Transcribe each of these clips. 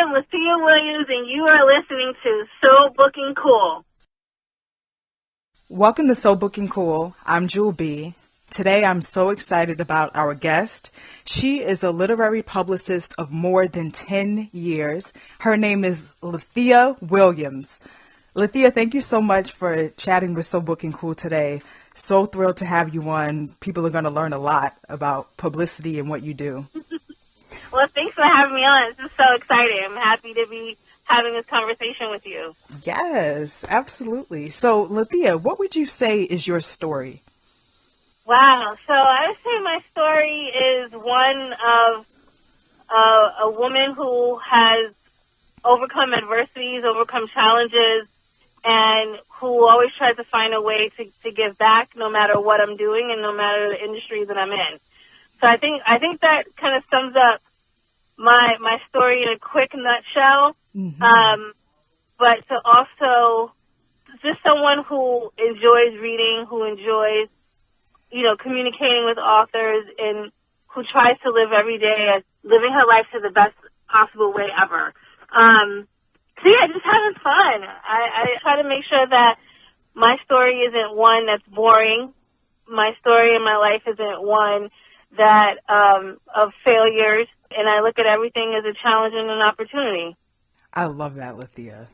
am Lathea Williams, and you are listening to So Booking Cool. Welcome to So Booking Cool. I'm Jewel B. Today I'm so excited about our guest. She is a literary publicist of more than 10 years. Her name is Lathea Williams. Lathea, thank you so much for chatting with So Booking Cool today. So thrilled to have you on. People are going to learn a lot about publicity and what you do. Well, thanks for having me on. This is so exciting. I'm happy to be having this conversation with you. Yes, absolutely. So, Lathea, what would you say is your story? Wow. So I would say my story is one of a woman who has overcome adversities, overcome challenges, and who always tries to find a way to give back no matter what I'm doing and no matter the industry that I'm in. So I think that kind of sums up my story in a quick nutshell. Mm-hmm. But to also just someone who enjoys reading, who enjoys, communicating with authors, and who tries to live every day as living her life to the best possible way ever. So yeah, just having fun. I try to make sure that my story isn't one that's boring. My story in my life isn't one that of failures, and I look at everything as a challenge and an opportunity. I love that, Lathea.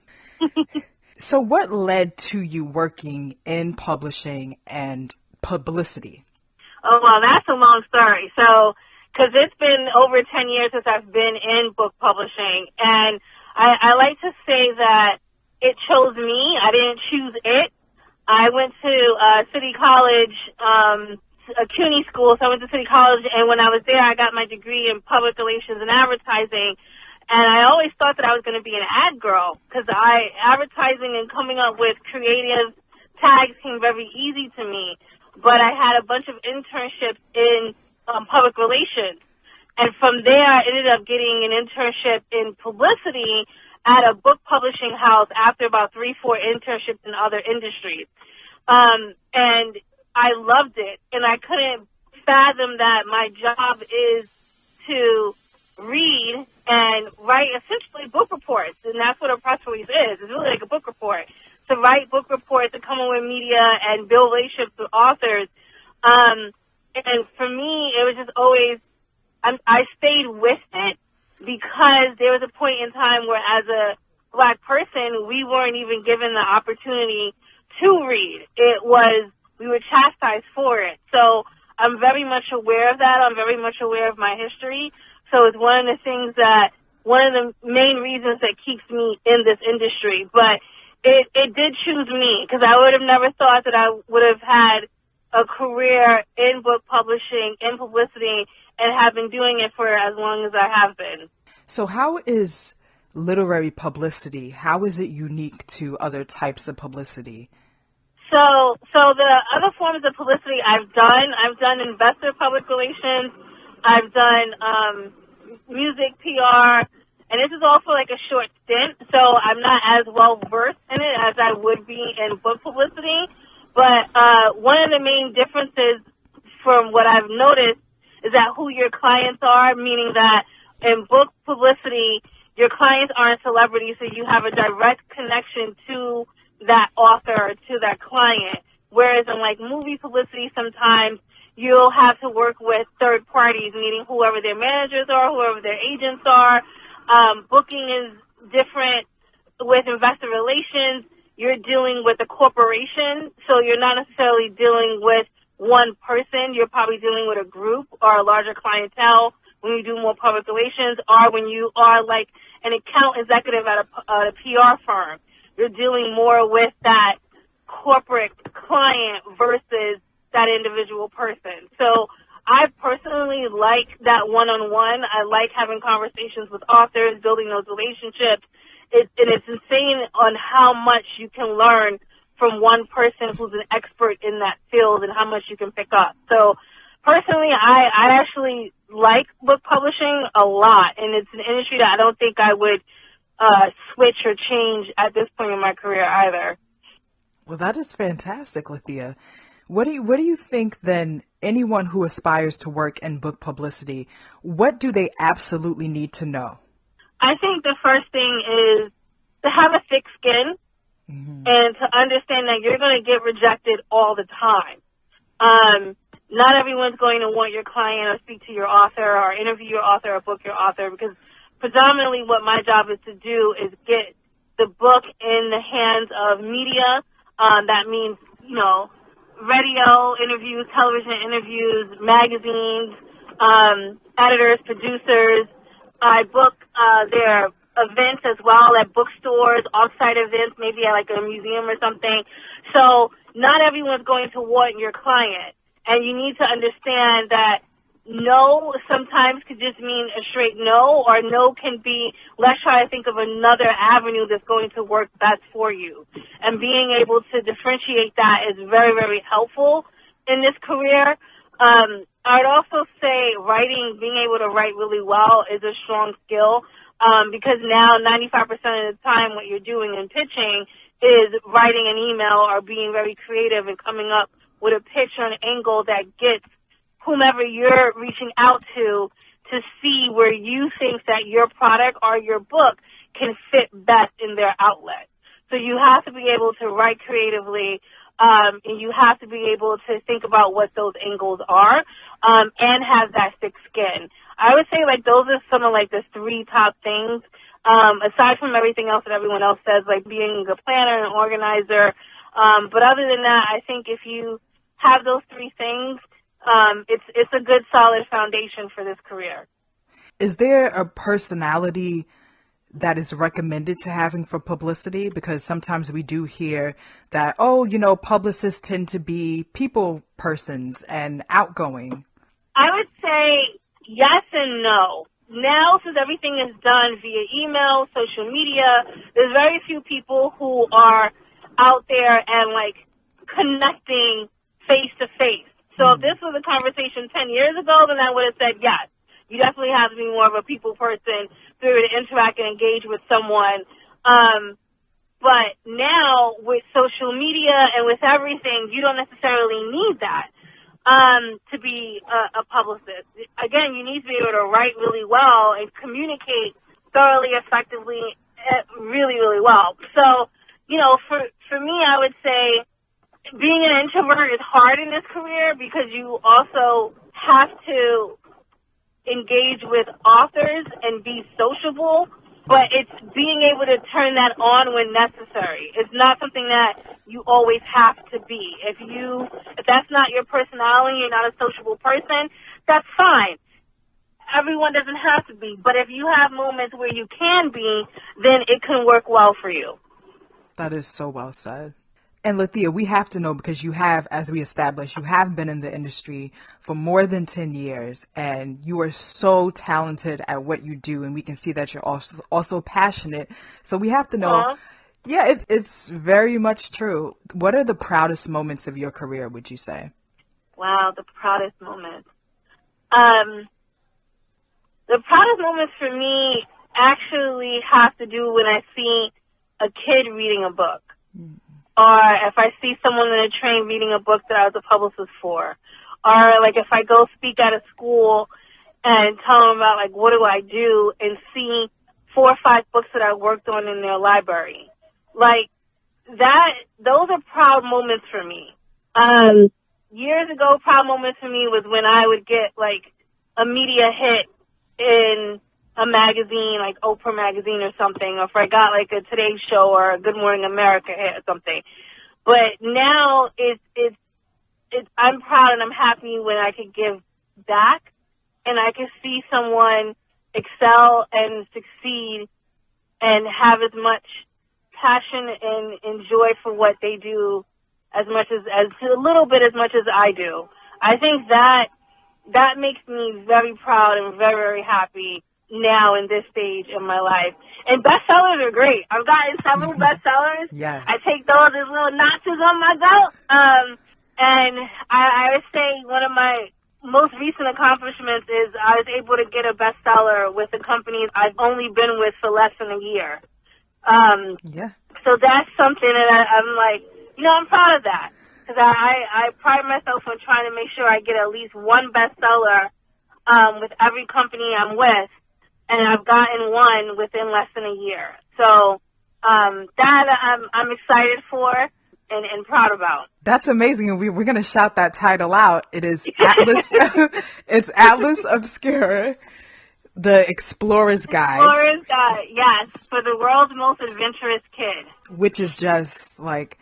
So what led to you working in publishing and publicity? Oh, well, that's a long story. So, because it's been over 10 years since I've been in book publishing, and I like to say that it chose me. I didn't choose it. I went to City College, a CUNY school, so I went to City College, and when I was there, I got my degree in public relations and advertising, and I always thought that I was going to be an ad girl, because advertising and coming up with creative tags came very easy to me, but I had a bunch of internships in public relations, and from there, I ended up getting an internship in publicity at a book publishing house after about 3-4 internships in other industries, and I loved it, and I couldn't fathom that my job is to read and write essentially book reports, and that's what a press release is. It's really like a book report. To write book reports, to come in with media and build relationships with authors. And for me, it was just always, I stayed with it because there was a point in time where as a Black person, we weren't even given the opportunity to read. We were chastised for it. So I'm very much aware of that. I'm very much aware of my history. So it's one of the main reasons that keeps me in this industry. But it did choose me, because I would have never thought that I would have had a career in book publishing, in publicity, and have been doing it for as long as I have been. So how is literary publicity, how is it unique to other types of publicity? So the other forms of publicity I've done investor public relations, I've done music PR, and this is also like a short stint, so I'm not as well versed in it as I would be in book publicity. But one of the main differences from what I've noticed is that who your clients are, meaning that in book publicity, your clients aren't celebrities, so you have a direct connection to that author, to that client. Whereas in like movie publicity, sometimes you'll have to work with third parties, meaning whoever their managers are, whoever their agents are. Booking is different. With investor relations, you're dealing with a corporation, so you're not necessarily dealing with one person. You're probably dealing with a group or a larger clientele when you do more public relations, or when you are like an account executive at a PR firm. You're dealing more with that corporate client versus that individual person. So I personally like that one-on-one. I like having conversations with authors, building those relationships. And it's insane on how much you can learn from one person who's an expert in that field and how much you can pick up. So personally, I actually like book publishing a lot, and it's an industry that I don't think I would switch or change at this point in my career either. Well, that is fantastic, Lathea. What do you think then, anyone who aspires to work in book publicity, what do they absolutely need to know? I think the first thing is to have a thick skin and to understand that you're going to get rejected all the time. Not everyone's going to want your client or speak to your author or interview your author or book your author, because predominantly what my job is to do is get the book in the hands of media. That means, radio interviews, television interviews, magazines, editors, producers. I book their events as well at bookstores, off-site events, maybe at like a museum or something. So not everyone's going to want your client. And you need to understand that no sometimes could just mean a straight no, or no can be, let's try to think of another avenue that's going to work best for you. And being able to differentiate that is very, very helpful in this career. I would also say being able to write really well is a strong skill, because now 95% of the time what you're doing in pitching is writing an email or being very creative and coming up with a pitch or an angle that gets whomever you're reaching out to see where you think that your product or your book can fit best in their outlet. So you have to be able to write creatively, and you have to be able to think about what those angles are, and have that thick skin. I would say those are some of the three top things, aside from everything else that everyone else says, like being a planner and organizer. But other than that, I think if you have those three things, it's a good solid foundation for this career. Is there a personality that is recommended to having for publicity? Because sometimes we do hear that, publicists tend to be people persons and outgoing. I would say yes and no. Now, since everything is done via email, social media, there's very few people who are out there and connecting face to face. So if this was a conversation 10 years ago, then I would have said yes. You definitely have to be more of a people person to be able to interact and engage with someone. But now with social media and with everything, you don't necessarily need that to be a publicist. Again, you need to be able to write really well and communicate thoroughly, effectively, really, really well. So, for me, I would say being an introvert is hard in this career because you also have to engage with authors and be sociable, but it's being able to turn that on when necessary. It's not something that you always have to be. If that's not your personality, you're not a sociable person, that's fine. Everyone doesn't have to be, but if you have moments where you can be, then it can work well for you. That is so well said. And Lathea, we have to know, because you have, as we established, you have been in the industry for more than 10 years, and you are so talented at what you do, and we can see that you're also passionate. So we have to know, it's very much true. What are the proudest moments of your career, would you say? Wow, the proudest moments. The proudest moments for me actually have to do when I see a kid reading a book. Or if I see someone in a train reading a book that I was a publicist for. Or if I go speak at a school and tell them about what do I do, and see 4 or 5 books that I worked on in their library. Those are proud moments for me. Years ago, proud moments for me was when I would get a media hit in a magazine, like Oprah magazine or something, or if I got a Today Show or a Good Morning America hit or something. But now I'm proud and I'm happy when I could give back and I can see someone excel and succeed and have as much passion and enjoy for what they do as much as a little bit as much as I do. I think that makes me very proud and very, very happy now in this stage in my life. And bestsellers are great. I've gotten several bestsellers. Yeah. I take those as little notches on my belt. And I would say one of my most recent accomplishments is I was able to get a bestseller with a company I've only been with for less than a year. So that's something that I'm proud of that. Because I pride myself on trying to make sure I get at least one bestseller with every company I'm with. and I've gotten one within less than a year. So that I'm excited for and proud about. That's amazing, and we're going to shout that title out. It is Atlas. It's Atlas Obscura, the Explorer's Guide. Explorer's Guide, yes, for the world's most adventurous kid. Which is just like,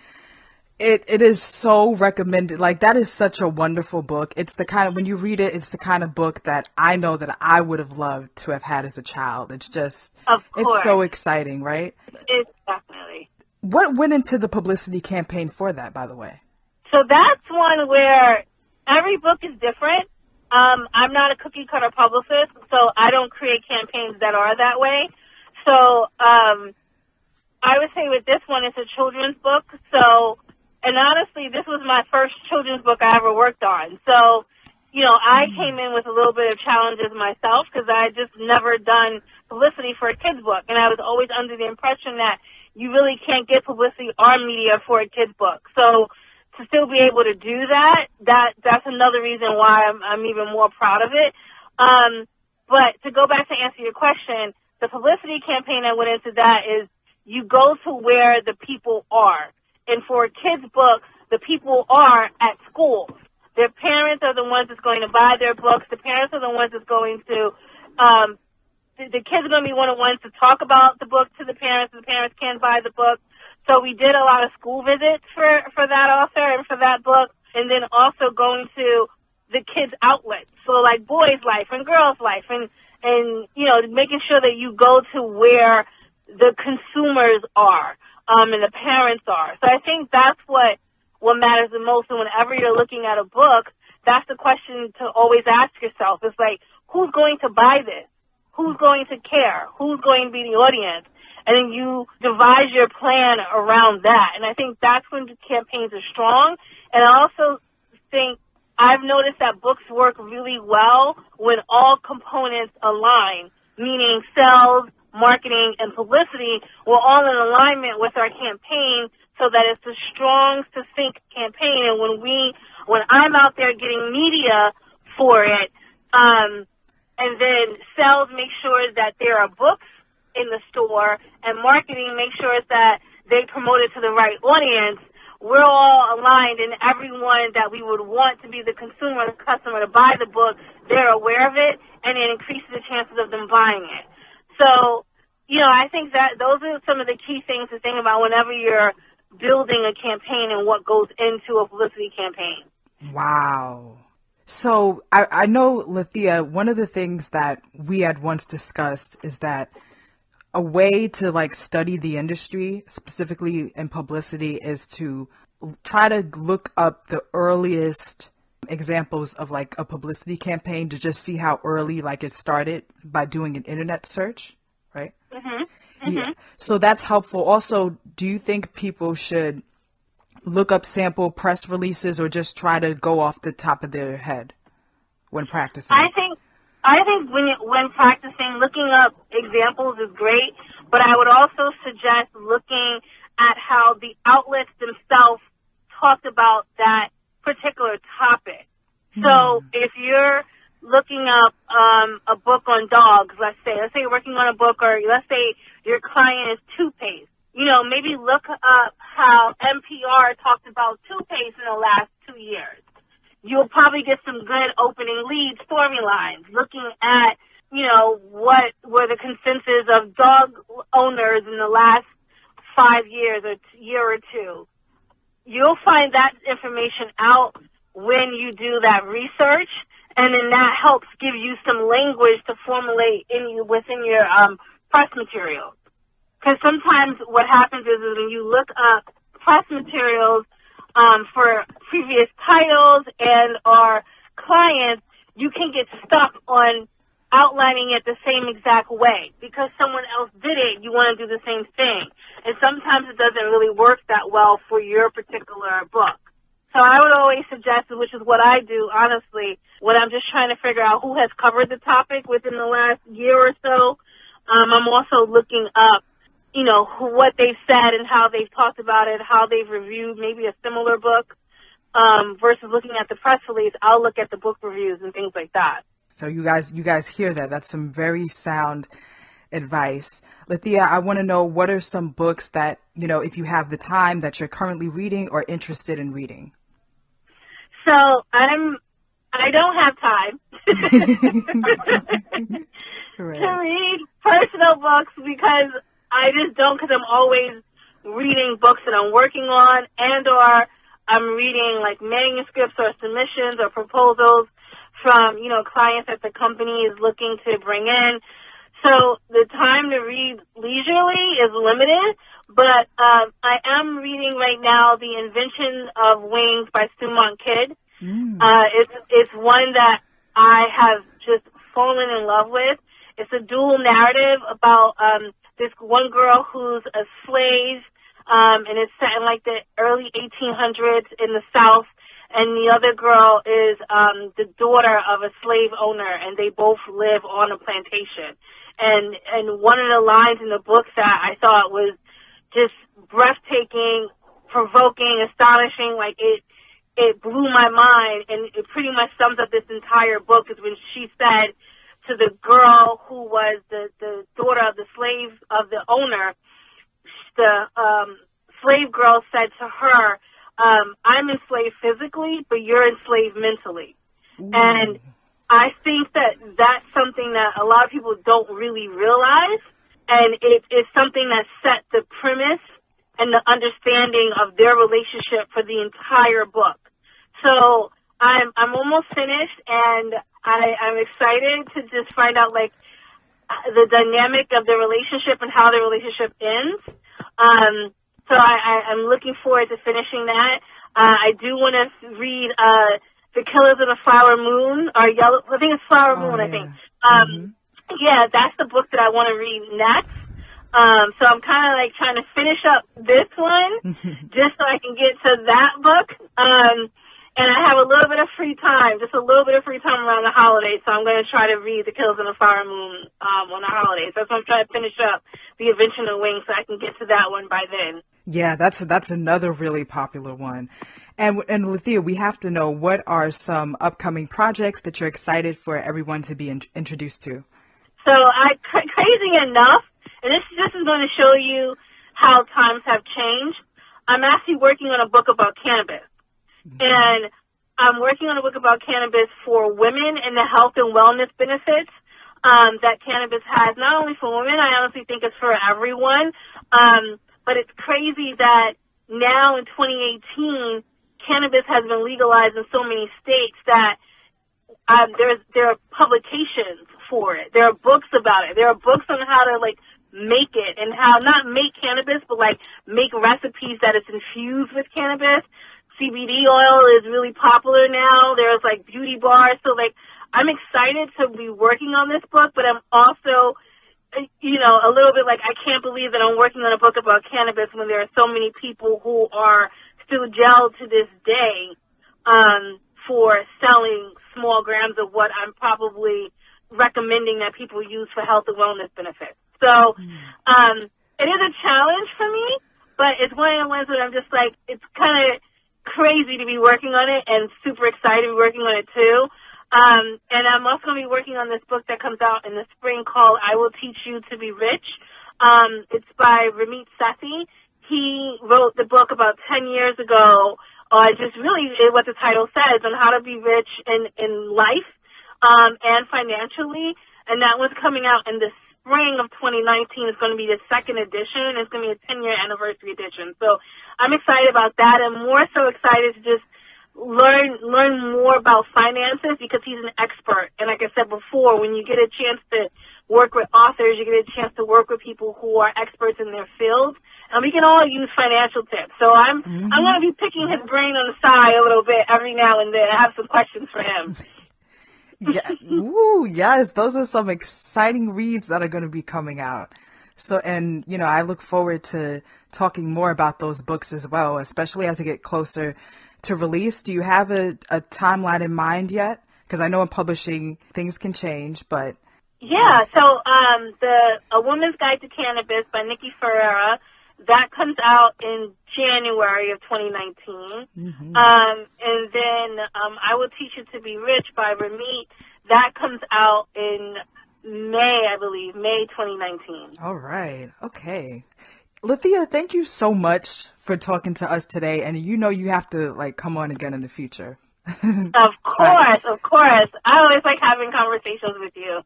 it is so recommended. Like, that is such a wonderful book. It's the kind of, when you read it, it's the kind of book that I know that I would have loved to have had as a child. It's just, it's so exciting, right? It's definitely. What went into the publicity campaign for that, by the way? So that's one where every book is different. I'm not a cookie cutter publicist, so I don't create campaigns that are that way. So I would say with this one, it's a children's book. So, and honestly, this was my first children's book I ever worked on. So, you know, I came in with a little bit of challenges myself because I had just never done publicity for a kid's book. And I was always under the impression that you really can't get publicity or media for a kid's book. So to still be able to do that's another reason why I'm even more proud of it. But to go back to answer your question, the publicity campaign that went into that is you go to where the people are. And for a kid's book, the people are at schools. Their parents are the ones that's going to buy their books. The parents are the ones that's going to, the kids are going to be one of the ones to talk about the book to the parents. The parents can buy the book. So we did a lot of school visits for that author and for that book. And then also going to the kids' outlets. So like Boys Life and Girls Life and, you know, making sure that you go to where the consumers are, and the parents are. So I think that's what matters the most. And whenever you're looking at a book, that's the question to always ask yourself. It's like, who's going to buy this? Who's going to care? Who's going to be the audience? And then you devise your plan around that. And I think that's when the campaigns are strong. And I also think I've noticed that books work really well when all components align, meaning sales, marketing, and publicity were all in alignment with our campaign so that it's a strong, succinct campaign. And when I'm out there getting media for it, and then sales make sure that there are books in the store, and marketing make sure that they promote it to the right audience, we're all aligned, and everyone that we would want to be the consumer, the customer to buy the book, they're aware of it, and it increases the chances of them buying it. So, you know, I think that those are some of the key things to think about whenever you're building a campaign and what goes into a publicity campaign. Wow. So I know, Lathea, one of the things that we had once discussed is that a way to like study the industry, specifically in publicity, is to try to look up the earliest examples of like a publicity campaign to just see how early like it started by doing an internet search, right? Mm-hmm. Mm-hmm. Yeah. So that's helpful. Also, do you think people should look up sample press releases or just try to go off the top of their head when practicing? I think when practicing, looking up examples is great, but I would also suggest looking at how the outlets themselves talked about that particular topic. So if you're looking up a book on dogs, let's say you're working on a book, or let's say your client is toothpaste, you know, maybe look up how NPR talked about toothpaste in the last 2 years. You'll probably get some good opening lead storylines, looking at, you know, what were the consensus of dog owners in the last 5 years or year or two. You'll find that information out when you do that research, and then that helps give you some language to formulate within your press materials. Because sometimes what happens is when you look up press materials for previous titles and our clients, you can get stuck on outlining it the same exact way. Because someone else did it, you want to do the same thing. And sometimes it doesn't really work that well for your particular book. So I would always suggest, which is what I do, honestly, when I'm just trying to figure out who has covered the topic within the last year or so, I'm also looking up, you know, what they've said and how they've talked about it, how they've reviewed maybe a similar book, versus looking at the press release. I'll look at the book reviews and things like that. So you guys hear that? That's some very sound advice. Lathea, I want to know, what are some books that, if you have the time, that you're currently reading or interested in reading? So I don't have time Right. to read personal books because I just don't, because I'm always reading books that I'm working on, and or I'm reading like manuscripts or submissions or proposals from, clients that the company is looking to bring in. So the time to read leisurely is limited, but I am reading right now The Invention of Wings by Sumont Kidd. It's one that I have just fallen in love with. It's a dual narrative about this one girl who's a slave, and it's set in like the early 1800s in the South, and the other girl is the daughter of a slave owner, and they both live on a plantation. And one of the lines in the book that I thought was just breathtaking, provoking, astonishing, like it blew my mind, and it pretty much sums up this entire book, is when she said to the girl who was the daughter of the slave of the owner, the slave girl said to her, I'm enslaved physically, but you're enslaved mentally. Ooh. And I think that that's something that a lot of people don't really realize, and it's something that set the premise and the understanding of their relationship for the entire book. So I'm almost finished, and I'm excited to just find out like the dynamic of the relationship and how the relationship ends. So I'm looking forward to finishing that. I do want to read The Killers of the Flower Moon, or Yellow. I think it's Flower Moon. Yeah. I think. Yeah, that's the book that I want to read next. So I'm kind of like trying to finish up this one just so I can get to that book. And I have a little bit of free time, just a little bit of free time around the holidays. So I'm going to try to read The Killers of the Flower Moon on the holidays. That's why I'm trying to finish up The Invention of Wings so I can get to that one by then. Yeah, that's another really popular one. And Lathea, we have to know, what are some upcoming projects that you're excited for everyone to be introduced to? So crazy enough, and this is going to show you how times have changed, I'm actually working on a book about cannabis. And I'm working on a book about cannabis for women and the health and wellness benefits that cannabis has, not only for women, I honestly think it's for everyone. But it's crazy that now in 2018, cannabis has been legalized in so many states that there are publications for it. There are books about it. There are books on how to like make it, and how not make cannabis, but like make recipes that it's infused with cannabis. CBD oil is really popular now. There's like beauty bars. So like I'm excited to be working on this book, but I'm also, a little bit like, I can't believe that I'm working on a book about cannabis when there are so many people who are still jailed to this day for selling small grams of what I'm probably recommending that people use for health and wellness benefits. So it is a challenge for me, but it's one of the ones that I'm just like, it's kind of crazy to be working on it and super excited to be working on it too. And I'm also going to be working on this book that comes out in the spring called I Will Teach You to Be Rich. It's by Ramit Sethi. He wrote the book about 10 years ago, just really what the title says, on how to be rich in life and financially. And that one's coming out in the spring of 2019. It's going to be the second edition. It's going to be a 10-year anniversary edition. So I'm excited about that, and more so excited to just learn more about finances, because he's an expert. And like I said before, when you get a chance to work with authors, you get a chance to work with people who are experts in their field, and we can all use financial tips. So I'm going to be picking his brain on the side a little bit every now and then. I have some questions for him. Yeah. Ooh, yes, those are some exciting reads that are going to be coming out. So, and, I look forward to talking more about those books as well, especially as they get closer to release. Do you have a timeline in mind yet? Because I know in publishing things can change, but... Yeah, so A Woman's Guide to Cannabis by Nikki Ferreira, that comes out in January of 2019. And then I Will Teach You to Be Rich by Ramit. that comes out in May, I believe, May 2019. All right. Okay. Lathea, thank you so much for talking to us today. And you know you have to come on again in the future. Of course. I always like having conversations with you.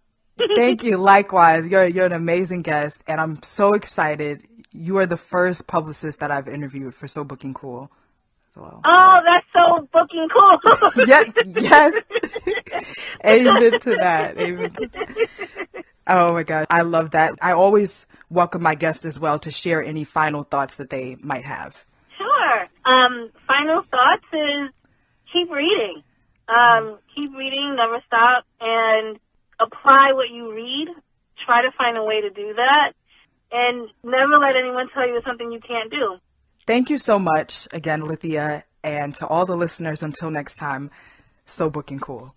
Thank you. Likewise. You're an amazing guest, and I'm so excited. You are the first publicist that I've interviewed for So Booking Cool. So, oh, that's so booking cool. Yes. Amen to that. Oh my God. I love that. I always welcome my guests as well to share any final thoughts that they might have. Sure. Final thoughts is keep reading. Keep reading, never stop, and apply what you read. Try to find a way to do that. And never let anyone tell you something you can't do. Thank you so much again, Lathea, and to all the listeners, until next time, So Booking Cool.